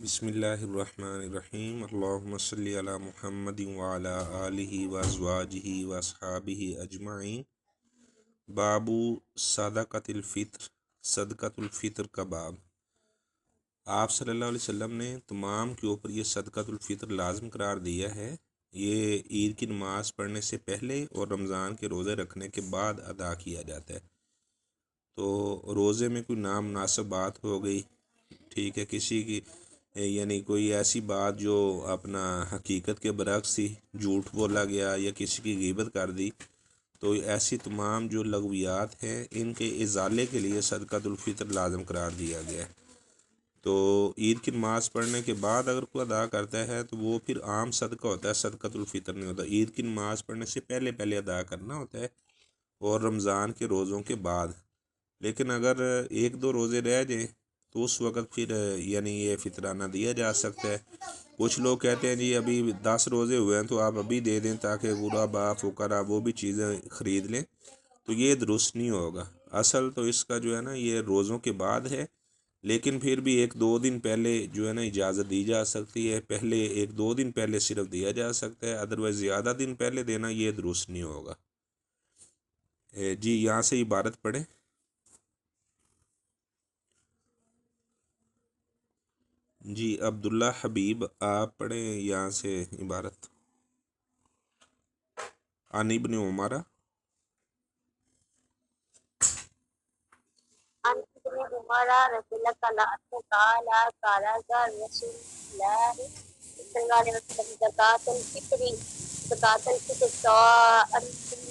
بسم اللہ الرحمن الرحیم اللہم صلی علی محمد وعلی آلہ وازواجہ واصحابہ اجمعین۔ باب صدقۃ الفطر، صدقۃ الفطر کا باب۔ آپ صلی اللہ علیہ وسلم نے تمام کے اوپر یہ صدقۃ الفطر لازم قرار دیا ہے۔ یہ عید کی نماز پڑھنے سے پہلے اور رمضان کے روزے رکھنے کے بعد ادا کیا جاتا ہے۔ تو روزے میں کوئی نامناسب بات ہو گئی، ٹھیک ہے، کسی کی یعنی کوئی ایسی بات جو اپنا حقیقت کے برعکس تھی، جھوٹ بولا گیا یا کسی کی غیبت کر دی، تو ایسی تمام جو لغویات ہیں ان کے ازالے کے لیے صدقۃ الفطر لازم قرار دیا گیا ہے۔ تو عید کی نماز پڑھنے کے بعد اگر کوئی ادا کرتا ہے تو وہ پھر عام صدقہ ہوتا ہے، صدقۃ الفطر نہیں ہوتا۔ عید کی نماز پڑھنے سے پہلے ادا کرنا ہوتا ہے اور رمضان کے روزوں کے بعد۔ لیکن اگر ایک دو روزے رہ جائیں تو اس وقت پھر یعنی یہ فطرانہ دیا جا سکتا ہے۔ کچھ لوگ کہتے ہیں جی ابھی 10 روزے ہوئے ہیں تو آپ ابھی دے دیں تاکہ غربا فقراء وہ بھی چیزیں خرید لیں، تو یہ درست نہیں ہوگا۔ اصل تو اس کا جو ہے نا یہ روزوں کے بعد ہے، لیکن پھر بھی ایک دو دن پہلے جو ہے نا اجازت دی جا سکتی ہے، پہلے ایک دو دن پہلے صرف دیا جا سکتا ہے، ادروائز زیادہ دن پہلے دینا یہ درست نہیں ہوگا۔ جی یہاں سے عبارت پڑھیں۔ جی عبداللہ حبیب آپ پڑھیں یہاں سے عبارت۔ عن ابن عمر عن ابن عمر رضی اللہ عنہ قال قال رسول اللہ صلی اللہ علیہ وسلم زکاة الفطر سواء من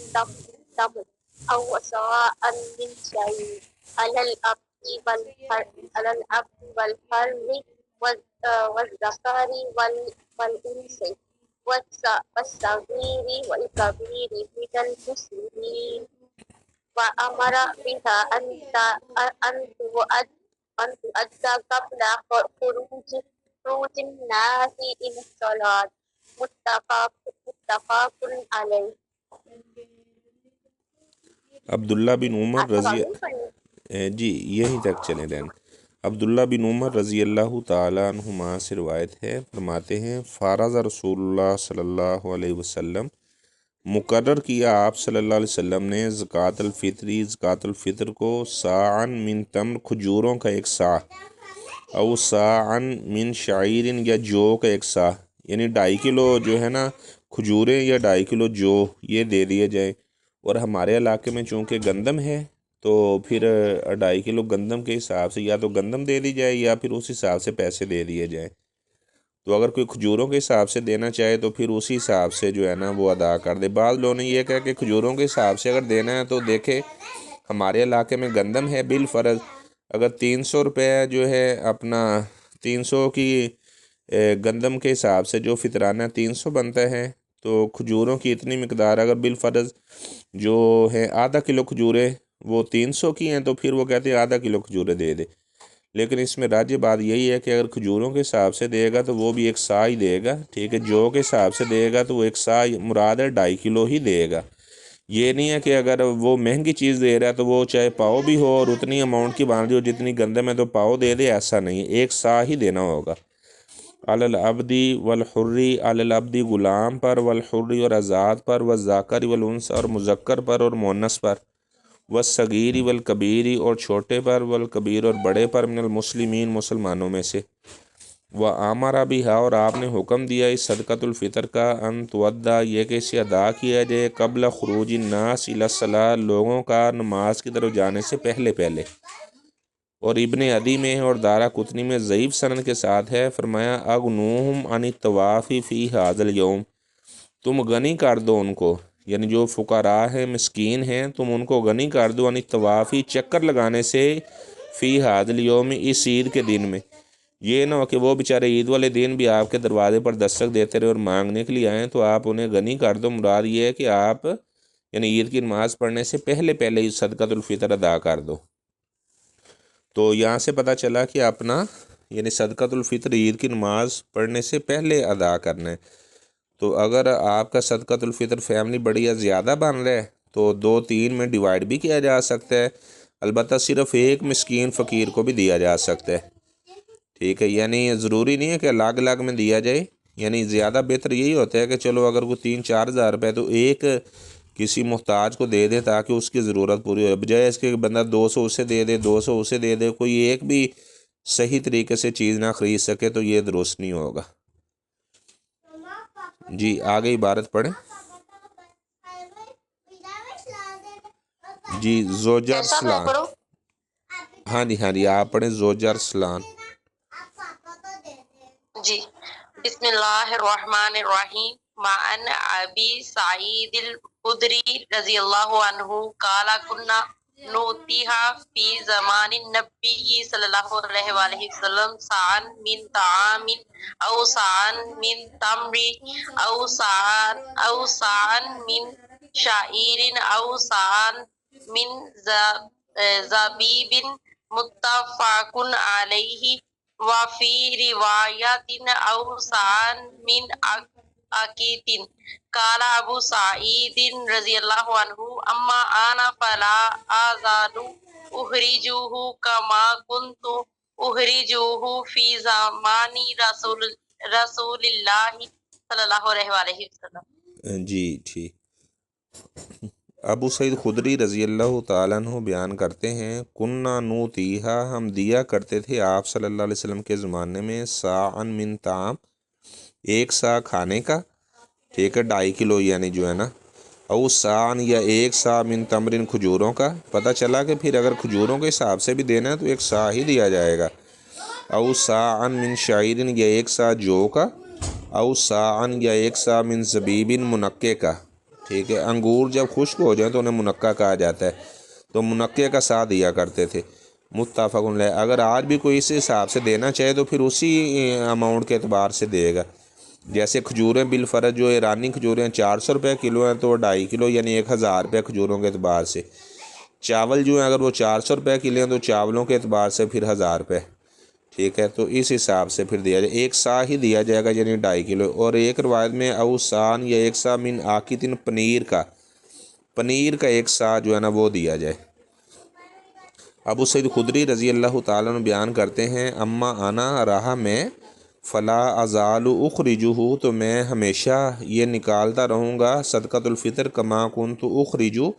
تمر او سواء من شعير على العبد والحر والذكر والأنثى والصغير والكبير من المسلمين، وأمر بها أن تؤدى قبل خروج الناس إلى الصلاة، متفق عليه۔ عبداللہ بن عمر آپ رضی آگے پڑھیں۔ جی یہیں تک چلے رہن۔ عبداللہ بن عمر رضی اللہ تعالیٰ عنہما سے روایت ہے، فرماتے ہیں فارض رسول اللہ صلی اللہ علیہ وسلم، مقرر کیا آپ صلی اللہ علیہ وسلم نے زکوٰۃ الفطری، زکوٰۃ الفطر کو صاعًا من تمر، کھجوروں کا ایک صاع، او صاعًا من شعیر، یا جو کا ایک صاع، یعنی 2.5 کلو جو ہے نا کھجوریں یا 2.5 کلو جو، یہ دے دیے جائیں۔ اور ہمارے علاقے میں چونکہ گندم ہے تو پھر 2.5 کلو گندم کے حساب سے یا تو گندم دے دی جائے یا پھر اس حساب سے پیسے دے دیے جائیں۔ تو اگر کوئی کھجوروں کے حساب سے دینا چاہے تو پھر اسی حساب سے جو ہے نا وہ ادا کر دے۔ بعض لوگوں نے یہ کہا کہ کھجوروں کے حساب سے اگر دینا ہے تو دیکھے ہمارے علاقے میں گندم ہے بالفرض، اگر 300 روپے جو ہے اپنا 300 کی گندم کے حساب سے جو فطرانہ 300 بنتا ہے، تو کھجوروں کی اتنی مقدار اگر بالفرض جو ہے آدھا کلو کھجوریں وہ 300 کی ہیں تو پھر وہ کہتے ہیں آدھا کلو کھجوریں دے دے۔ لیکن اس میں راجع بات یہی ہے کہ اگر کھجوروں کے حساب سے دے گا تو وہ بھی ایک صاع ہی دے گا، ٹھیک ہے، جو کے حساب سے دے گا تو وہ ایک صاع مراد ہے 2.5 کلو ہی دے گا۔ یہ نہیں ہے کہ اگر وہ مہنگی چیز دے رہا ہے تو وہ چاہے پاؤ بھی ہو اور اتنی اماؤنٹ کی باندھ ہو جتنی گندم ہے تو پاؤ دے دے، ایسا نہیں ہے، ایک صاع ہی دینا ہوگا۔ علی العبدی والحری، علی العبدی غلام پر، والحری اور آزاد پر، والذکر والانثی اور مذکر پر اور مؤنث پر، والصغیر والکبیر اور چھوٹے پر، والکبیر اور بڑے پر، من المسلمین مسلمانوں میں سے۔ وَآمَرَ بِهَا اور آپ نے حکم دیا اس صدقۃ الفطر کا، ان تودع یہ کہ اسے ادا کیا جائے قبل خروج الناس الی الصلاۃ، لوگوں کا نماز کی طرف جانے سے پہلے۔ اور ابن عدی میں اور دارا قطنی میں ضعیف سند کے ساتھ ہے، فرمایا اغنوہم عن الطواف فی ھذا الیوم، تم غنی کر دو ان کو، یعنی جو فقراء ہیں مسکین ہیں تم ان کو غنی کر دو، عن الطواف چکر لگانے سے، فی ھذا الیوم اس عید کے دن میں۔ یہ نہ ہو کہ وہ بیچارے عید والے دن بھی آپ کے دروازے پر دستک دیتے رہے اور مانگنے کے لیے آئیں، تو آپ انہیں غنی کر دو۔ مراد یہ ہے کہ آپ یعنی عید کی نماز پڑھنے سے پہلے ہی صدقۃ الفطر ادا کر دو۔ تو یہاں سے پتہ چلا کہ اپنا یعنی صدقۃ الفطر عید کی نماز پڑھنے سے پہلے ادا کرنا ہے۔ تو اگر آپ کا صدقۃ الفطر فیملی بڑی یا زیادہ بن رہا ہے تو 2-3 میں ڈیوائیڈ بھی کیا جا سکتا ہے، البتہ صرف ایک مسکین فقیر کو بھی دیا جا سکتا ہے۔ ٹھیک ہے، یعنی ضروری نہیں ہے کہ الگ الگ میں دیا جائے، یعنی زیادہ بہتر یہی ہوتا ہے کہ چلو اگر کوئی 3-4 ہزار روپے تو ایک کسی محتاج کو دے دے تاکہ اس کی ضرورت پوری ہو، بجائے اس کے کہ بندہ 200 اسے دے دے 200 اسے دے دے، کوئی ایک بھی صحیح طریقے سے چیز نہ خرید سکے تو یہ درست نہیں ہوگا۔ جی آگے عبارت پڑھیں۔ جی زوجہ کیسا میں ارسلان، پڑھوں؟ ہاں جی آپ پڑھیں زوجہ ارسلان۔ جی بسم اللہ الرحمن الرحیم۔ معن ابی سعید الخدری رضی اللہ عنہ قال کنا نوتیہا فی زمان النبی صلی اللہ علیہ وآلہ وسلم سعن من طعام او سعن من تمر او سعن من شعیر او سعن من زبیب متفق علیہ وفی روایت او سعن من عقیت۔ قال ابو سعید رضی اللہ عنہ اما انا فلا ازال اخرجوہ کما کنت اخرجوہ فی زمان رسول اللہ صلی اللہ علیہ وآلہ وسلم۔ جی ٹھیک۔ ابو سعید خدری رضی اللہ تعالیٰ عنہ بیان کرتے ہیں کننا نوتیہا، ہم دیا کرتے تھے آپ صلی اللہ علیہ وسلم کے زمانے میں ساعن من طعام، ایک سا کھانے کا، ٹھیک ہے 2.5 کلو یعنی جو ہے نا، او ساعن یا ایک سا من تمرن کھجوروں کا، پتہ چلا کہ پھر اگر کھجوروں کے حساب سے بھی دینا ہے تو ایک سا ہی دیا جائے گا، او ساعن من شعیرن یا ایک سا جو کا، او ساعن یا ایک سا من زبیبن منقے کا، ٹھیک ہے انگور جب خشک ہو جائیں تو انہیں منقع کہا جاتا ہے، تو منقع کا سا دیا کرتے تھے۔ متفق علیہ، اگر آج بھی کوئی اس حساب سے دینا چاہے تو پھر اسی اماؤنٹ کے اعتبار سے دے گا، جیسے کھجوریں بالفرض جو ایرانی کھجوریں 400 روپے کلو ہیں تو 2.5 کلو یعنی 1000 روپے کھجوروں کے اعتبار سے، چاول جو ہیں اگر وہ 400 روپے کلو ہیں تو چاولوں کے اعتبار سے پھر 1000 روپے، ٹھیک ہے، تو اس حساب سے پھر دیا جائے، ایک سا ہی دیا جائے گا یعنی 2.5 کلو۔ اور ایک روایت میں او سان یا ایک سا من عاقتن، پنیر کا ایک سا جو ہے نا وہ دیا جائے۔ ابو سعید خدری رضی اللہ تعالیٰ عنہ بیان کرتے ہیں اما انا، رہا میں، فلا ازال اخرجہ، تو میں ہمیشہ یہ نکالتا رہوں گا صدقۃ الفطر کما کنت اخرجو،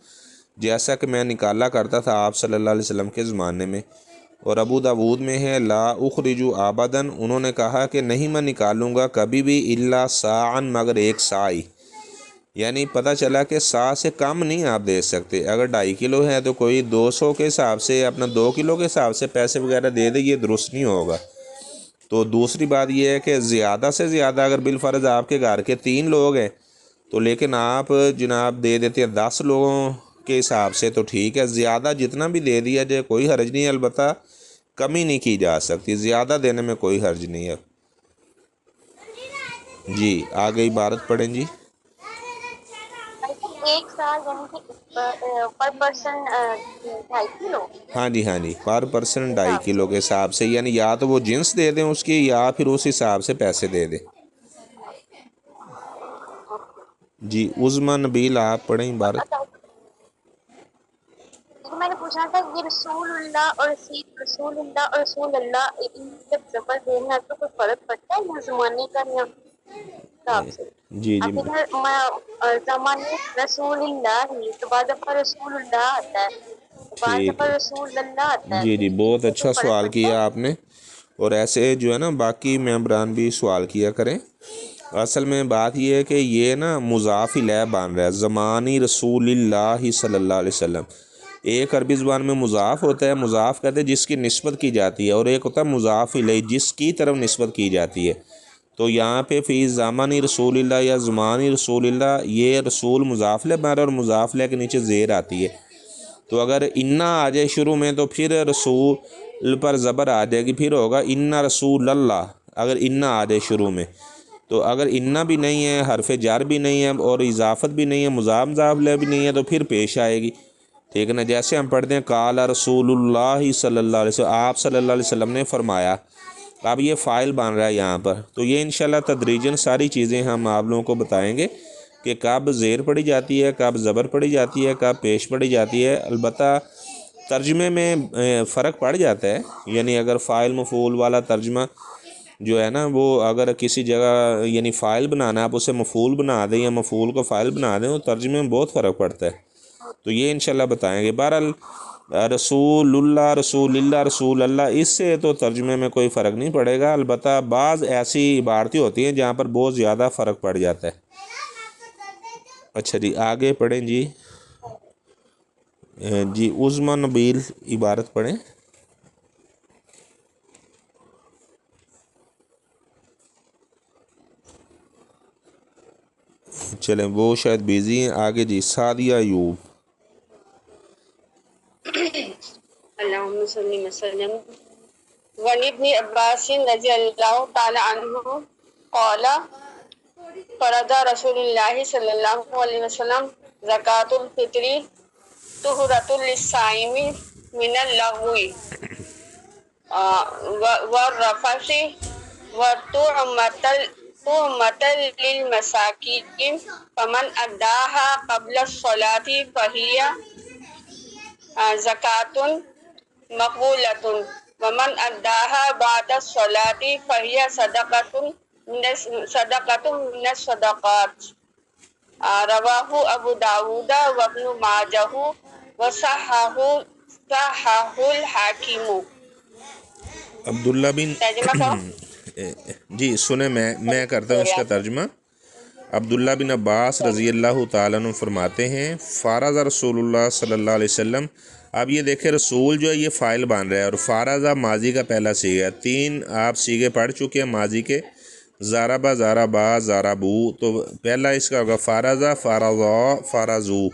جیسا کہ میں نکالا کرتا تھا آپ صلی اللہ علیہ وسلم کے زمانے میں۔ اور ابو داود میں ہے لا اخرجو آبدن، انہوں نے کہا کہ نہیں میں نکالوں گا کبھی بھی الا ساعن، مگر ایک سائی، یعنی پتہ چلا کہ سا سے کم نہیں آپ دے سکتے، اگر 2.5 کلو ہے تو کوئی 200 کے حساب سے اپنا 2 کلو کے حساب سے پیسے وغیرہ دے دے، یہ درست نہیں ہوگا۔ تو دوسری بات یہ ہے کہ زیادہ سے زیادہ اگر بالفرض آپ کے گھر کے 3 لوگ ہیں تو لیکن آپ جناب دے دیتے ہیں 10 لوگوں کے حساب سے تو ٹھیک ہے، زیادہ جتنا بھی دے دیا جائے کوئی حرج نہیں، البتہ کمی نہیں کی جا سکتی، زیادہ دینے میں کوئی حرج نہیں ہے۔ جی آگے عبارت پڑھیں جی۔ ایک سال یعنی کہ پر پرسن 2.5 کلو۔ ہاں جی پر پرسن 2.5 کلو کے حساب سے، یعنی یا تو وہ جنس دے دیں اس کی یا پھر اس حساب سے پیسے دے دیں۔ جی عظما نبیل آپ پڑھیں عبارت۔ میں نے پوچھنا تھا یہ رسول اللہ اور رسول اللہ اور رسول اللہ ان جب زبر دینا تو کوئی فرق پڑتا ہے یا زمانے کا یا حساب سے؟ جی اب ادھر زمانے رسول اللہ ہی تو بعد دفعہ رسول اللہ آتا ہے، بعد ٹھیک دفعہ ہے، رسول اللہ آتا ہے، جی تو بہت اس سے اچھا کوئی فرق سوال پڑتا ہے؟ کیا آپ نے، اور ایسے جو ہے نا باقی ممبران بھی سوال کیا کریں۔ اصل میں بات یہ ہے کہ یہ نا مضاف الیہ بن رہا ہے، زمانی رسول اللہ صلی اللہ علیہ وسلم، ایک عربی زبان میں مضاف ہوتا ہے، مضاف کہتے ہیں جس کی نسبت کی جاتی ہے، اور ایک ہوتا ہے مضاف الیہ جس کی طرف نسبت کی جاتی ہے۔ تو یہاں پہ فی زمانی رسول اللہ یا زمانی رسول اللہ، یہ رسول مضاف الیہ بن رہا ہے اور مضاف الیہ کے نیچے زیر آتی ہے، تو اگر انا آ جائے شروع میں تو پھر رسول پر زبر آ جائے گی، پھر ہوگا انا رسول اللہ، اگر انا آ جائے شروع میں، تو اگر انا بھی نہیں ہے، حرف جر بھی نہیں ہے اور اضافت بھی نہیں ہے، مضاف الیہ بھی نہیں ہے، تو پھر پیش آئے گی، ٹھیک ہے نا، جیسے ہم پڑھتے ہیں قال رسول اللہ صلی اللہ علیہ وسلم، آپ صلی اللہ علیہ وسلم نے فرمایا، اب یہ فاعل بن رہا ہے یہاں پر، تو یہ انشاءاللہ تدریجاً ساری چیزیں ہم آپ لوگوں کو بتائیں گے کہ کب زیر پڑھی جاتی ہے، کب زبر پڑھی جاتی ہے، کب پیش پڑھی جاتی ہے، البتہ ترجمے میں فرق پڑ جاتا ہے، یعنی اگر فاعل مفعول والا ترجمہ جو ہے نا وہ اگر کسی جگہ یعنی فاعل بنانا ہے آپ اسے مفعول بنا دیں یا مفعول کو فاعل بنا دیں، تو ترجمے میں بہت فرق پڑتا ہے، تو یہ انشاءاللہ بتائیں گے۔ بہرحال رسول اللہ رسول اللہ، اس سے تو ترجمے میں کوئی فرق نہیں پڑے گا، البتہ بعض ایسی عبارتیں ہوتی ہیں جہاں پر بہت زیادہ فرق پڑ جاتا ہے۔ اچھا جی آگے پڑھیں جی۔ جی عظمی نبیل عبارت پڑھیں۔ چلیں وہ شاید بیزی ہیں، آگے جی سعدیہ ایوب۔ اللهم صل وسلم وعن ابن عباس رضی اللہ تعالی عنہ قال فرض رسول اللہ صلی اللہ علیہ وسلم زکاة الفطر طہرۃ للصائم من اللغو والرفث وطعمة للمساکین فمن اداها قبل الصلاة فہی زکاة مقبولۃ ومن اداها بعد الصلاة فہی صدقۃ من الصدقات۔ رواہ ابو داود وابن ماجہ وصححہ الحاکم۔ عبداللہ بن ترجمہ کرو۔ جی سنیں میں کرتا ہوں اس کا ترجمہ۔ عبداللہ بن عباس رضی اللہ تعالیٰ عنہ فرماتے ہیں فارض رسول اللہ صلی اللہ علیہ وسلم، اب یہ دیکھیں رسول جو ہے یہ فاعل بن رہا ہے، اور فارضہ ماضی کا پہلا سیغہ ہے، 3 آپ سیغے پڑھ چکے ہیں ماضی کے، ضربہ ضربا ضربو، تو پہلا اس کا ہوگا فارضہ فارضا فارضو،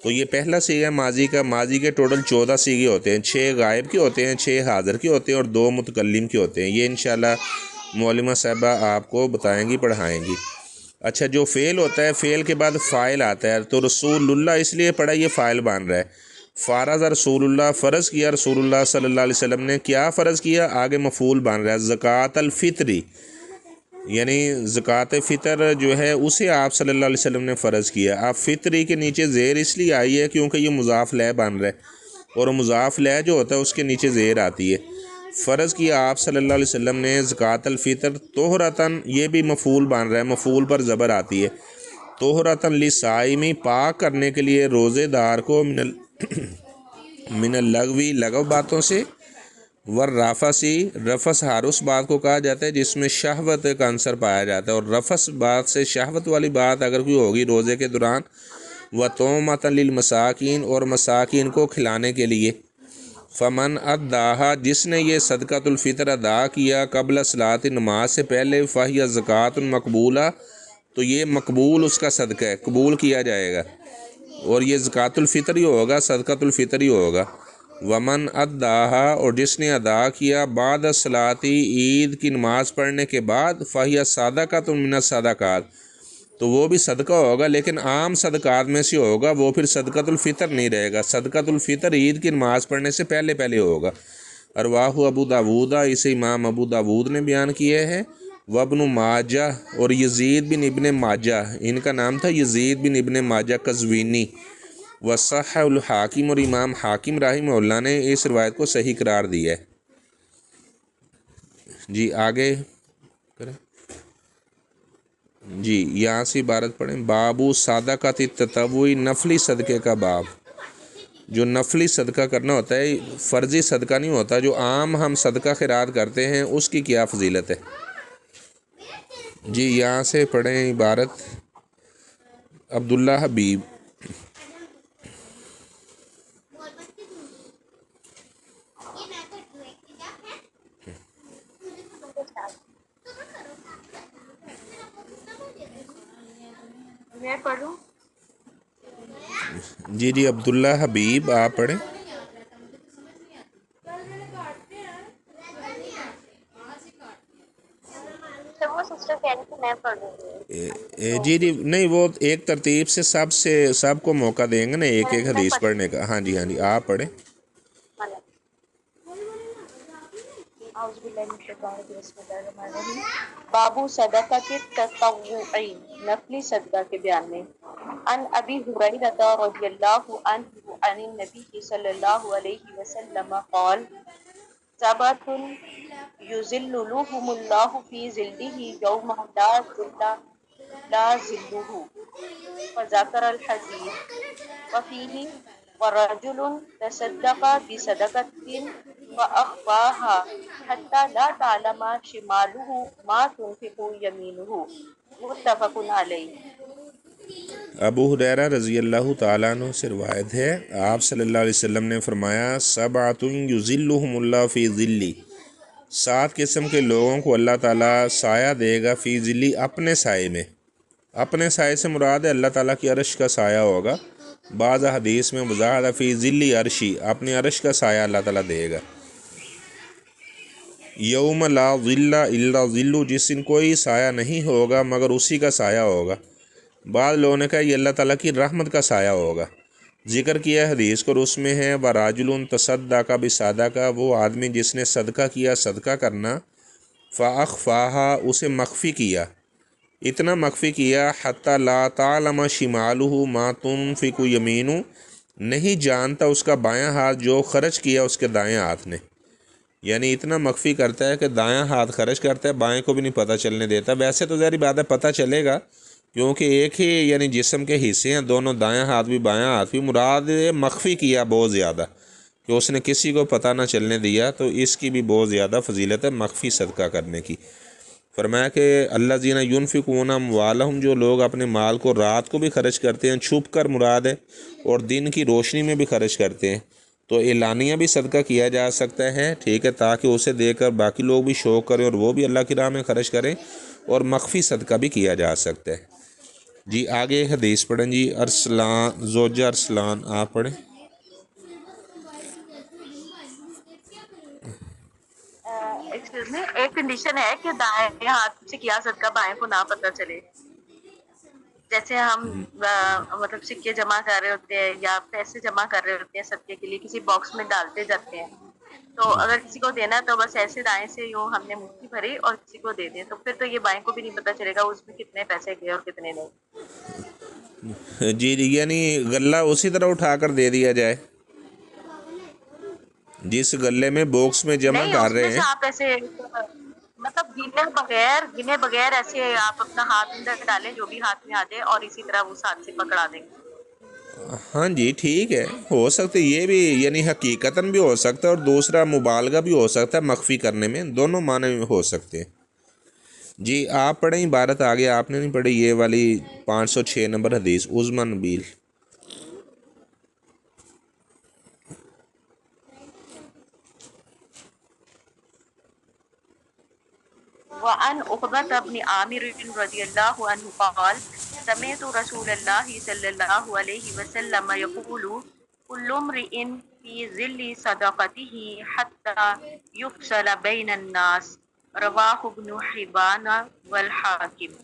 تو یہ پہلا سیغہ ہے ماضی کا۔ ماضی کے ٹوٹل 14 سیغے ہوتے ہیں، 6 غائب کے ہوتے ہیں، 6 حاضر کے ہوتے ہیں، اور 2 متکلم کے ہوتے ہیں، یہ انشاءاللہ معلمہ صاحبہ آپ کو بتائیں گی پڑھائیں گی۔ اچھا جو فعل ہوتا ہے فعل کے بعد فاعل آتا ہے، تو رسول اللہ اس لیے پڑھا یہ فاعل بن رہا ہے۔ فارض رسول اللہ، فرض کیا رسول اللہ صلی اللہ علیہ وسلم نے، کیا فرض کیا، آگے مفعول بن رہا ہے زکوٰۃ الفطری، یعنی زکوٰۃ فطر جو ہے اسے آپ صلی اللہ علیہ وسلم نے فرض کیا۔ آپ فطری کے نیچے زیر اس لیے آئی ہے کیونکہ یہ مضاف لہ بن رہا ہے، اور مضاف لہ جو ہوتا ہے اس کے نیچے زیر آتی ہے۔ فرض کیا آپ صلی اللہ علیہ وسلم نے زکوٰۃ الفطر طہرتاً، یہ بھی مفعول بن رہا ہے، مفعول پر زبر آتی ہے، طہرتاً للصائم، پاک کرنے کے لیے روزے دار کو، من اللغوی، لغو باتوں سے، والرفثی، رفث ہر اس بات کو کہا جاتا ہے جس میں شہوت کا عنصر پایا جاتا ہے، اور رفث بات سے شہوت والی بات اگر کوئی ہوگی روزے کے دوران، وطعمة للمساکین، اور مساکین کو کھلانے کے لیے، فمن اداہا، جس نے یہ صدقۃ الفطر ادا کیا قبل صلاۃ، نماز سے پہلے، فہی زکوٰۃ مقبولہ، تو یہ مقبول اس کا صدقہ ہے، قبول کیا جائے گا، اور یہ زکوٰۃ الفطر ہی ہوگا، صدقۃ الفطر ہی ہوگا۔ ومن اداہا، اور جس نے ادا کیا بعد الصلاۃ، عید کی نماز پڑھنے کے بعد، فہی صدقۃ من الصدقات، تو وہ بھی صدقہ ہوگا لیکن عام صدقات میں سے ہوگا، وہ پھر صدقۃ الفطر نہیں رہے گا، صدقۃ الفطر عید کی نماز پڑھنے سے پہلے ہوگا۔ رواہ ابو داود، اسے امام ابو داود نے بیان کیے ہیں، وابن ماجہ، اور یزید بن ابن ماجہ، ان کا نام تھا یزید بن ابن ماجہ قزوینی، وصححہ الحاکم، اور امام حاکم رحمہ اللہ نے اس روایت کو صحیح قرار دیا ہے۔ جی آگے کریں جی، یہاں سے عبارت پڑھیں۔ بابو صدقۃ التطوع، نفلی صدقے کا باب، جو نفلی صدقہ کرنا ہوتا ہے، فرضی صدقہ نہیں ہوتا، جو عام ہم صدقہ خیرات کرتے ہیں اس کی کیا فضیلت ہے۔ جی یہاں سے پڑھیں عبارت۔ عبداللہ حبیب۔ میں پڑھوں؟ جی عبداللہ حبیب آپ پڑھیں۔ وہ سسٹر کہہ رہی تھی میں پڑھوں۔ جی نہیں، وہ ایک ترتیب سے سب کو موقع دیں گے نا ایک ایک حدیث پڑھنے کا۔ ہاں جی آپ پڑھیں۔ اعوذ باللہ من الشیطان الرجیم، بسم اللہ الرحمن الرحیم۔ بابو صدقۃ التطوع، نفلی صدقہ کے بیان میں۔ عن ابی ہریرہ رضی اللہ عنہ عن النبی صلی اللہ علیہ وسلم قال سبعۃ یظللهم اللہ فی ظلہ یوم لا ظل لا ظلہ فذکر الحدیث وفیہ ورجل تصدق بصدقۃ فأخفاها حتى لا تعلم شماله ما تنفق يمينه متفق علیہ۔ ابو ہریرہ رضی اللہ تعالیٰ عنہ سے روایت ہے، آپ صلی اللہ علیہ وسلم نے فرمایا سبعۃ یظلھم اللہ فی ظلی، 7 قسم کے لوگوں کو اللہ تعالیٰ سایہ دے گا فی ظلی، اپنے سائے میں۔ اپنے سائے سے مراد ہے اللہ تعالیٰ کی عرش کا سایہ ہوگا۔ بعض حدیث میں وضاحت ہے فی ظلی عرشی، اپنے عرش کا سایہ اللہ تعالیٰ دے گا۔ یوم لا ظل الا ظل، جس دن کوئی سایہ نہیں ہوگا مگر اسی کا سایہ ہوگا۔ بعض لوگوں نے کہا یہ اللہ تعالیٰ کی رحمت کا سایہ ہوگا، ذکر کیا حدیث کو، اس میں ہے وراجل تصدق بصدقہ، وہ آدمی جس نے صدقہ کیا، صدقہ کرنا، فاخفاہا، اسے مخفی کیا، اتنا مخفی کیا، حتی لا تعلم شمالہ ما تنفق یمینہ، نہیں جانتا اس کا بایاں ہاتھ جو خرچ کیا اس کے دائیں ہاتھ نے، یعنی اتنا مخفی کرتا ہے کہ دایاں ہاتھ خرچ کرتا ہے، بائیں کو بھی نہیں پتہ چلنے دیتا۔ ویسے تو ظاہری بات ہے پتہ چلے گا، کیونکہ ایک ہی یعنی جسم کے حصے ہیں دونوں، دایاں ہاتھ بھی بایاں ہاتھ بھی، مراد مخفی کیا بہت زیادہ کہ اس نے کسی کو پتہ نہ چلنے دیا، تو اس کی بھی بہت زیادہ فضیلت ہے مخفی صدقہ کرنے کی۔ فرمایا کہ الذین ینفقون اموالہم، جو لوگ اپنے مال کو رات کو بھی خرچ کرتے ہیں، چھپ کر مراد ہے، اور دن کی روشنی میں بھی خرچ کرتے ہیں، تو اعلانیہ بھی صدقہ کیا جا سکتا ہے، ٹھیک ہے، تاکہ اسے دیکھ کر باقی لوگ بھی شوق کریں اور وہ بھی اللہ کی راہ میں خرچ کریں، اور مخفی صدقہ بھی کیا جا سکتا ہے۔ جی آگے حدیث پڑھیں جی، ارسلان زوجہ ارسلان آپ پڑھیں۔ ایکسکیوز میں، ایک کنڈیشن ہے کہ دائیں ہاتھ سے کیا صدقہ بائیں کو نہ پتہ چلے، جیسے ہم مطلب سکے جمع کر رہے ہوتے ہیں یا پیسے جمع کر رہے ہوتے ہیں صدقے کے لیے، کسی باکس میں ڈالتے جاتے ہیں، تو اگر کسی کو دینا تو بس ایسے دائیں سے یوں ہم نے مٹھی بھری اور کسی کو دے دیں، تو پھر تو یہ بائیں کو بھی نہیں پتہ چلے گا اس میں کتنے پیسے گئے اور کتنے نہیں۔ جی یعنی غلہ اسی طرح اٹھا کر دے دیا جائے جس غلے میں باکس میں جمع نہیں، کر اس رہے میں سے ہیں۔ آپ ایسے مطلب گنے بغیر ایسے آپ اپنا ہاتھ اندر ڈالیں جو بھی ہاتھ میں آ جائے، اور اسی طرح اس ہاتھ سے پکڑا دیں۔ ہاں جی ٹھیک ہے، ہو سکتا ہے یہ بھی یعنی حقیقتاً بھی ہو سکتا ہے، اور دوسرا مبالغہ بھی ہو سکتا ہے مخفی کرنے میں، دونوں معنی میں ہو سکتے ہیں۔ جی آپ پڑھیں عبارت آگے، آپ نے نہیں پڑھی یہ والی 506 نمبر حدیث، عظمی نبیل۔ وعن عقبة بن عامر رضی اللہ عنہ قال سمعت رسول اللہ صلی اللہ علیہ وسلم یقول كل امرئ في ظل صدقته حتى يفصل بين الناس، رواہ ابن حبان والحاکم۔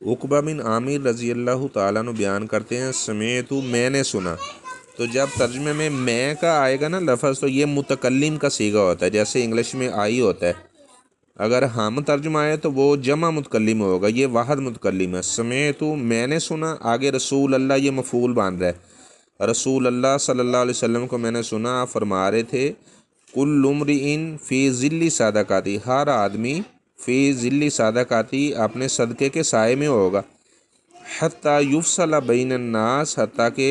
عقبہ بن عامر رضی اللہ تعالیٰ عنہ بیان کرتے ہیں سمیت، میں نے سنا، تو جب ترجمے میں میں کا آئے گا نا لفظ، تو یہ متکلم کا صیغہ ہوتا ہے، جیسے انگلش میں آئی ہوتا ہے، اگر ہم ترجمہ آئے تو وہ جمع متکلم ہوگا، یہ واحد متکلم ہے۔ سمیت میں نے سنا، آگے رسول اللہ یہ مفعول بن رہا ہے، رسول اللہ صلی اللہ علیہ وسلم کو میں نے سنا، آپ فرما رہے تھے کل امرئ فی ظل صدقاتی، ہر آدمی فی ظل صدقاتی اپنے صدقے کے سائے میں ہوگا، حتی یفصل بین الناس، حتیٰ کہ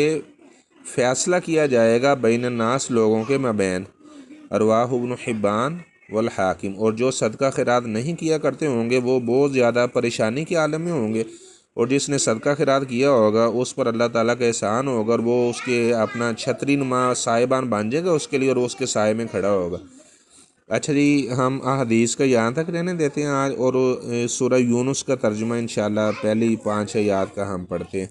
فیصلہ کیا جائے گا بین الناس، لوگوں کے مابین، رواہ ابن حبان والحاکم، اور جو صدقہ خیرات نہیں کیا کرتے ہوں گے وہ بہت زیادہ پریشانی کے عالم میں ہوں گے، اور جس نے صدقہ خیرات کیا ہوگا اس پر اللہ تعالیٰ کا احسان ہوگا، اور وہ اس کے اپنا چھتری نما سائبان بن جائے گا اس کے لیے، اور اس کے سائے میں کھڑا ہوگا۔ اچھا جی ہم حدیث کا یہاں تک رہنے دیتے ہیں آج، اور سورہ یونس کا ترجمہ انشاءاللہ پہلی 5 آیات کا ہم پڑھتے ہیں۔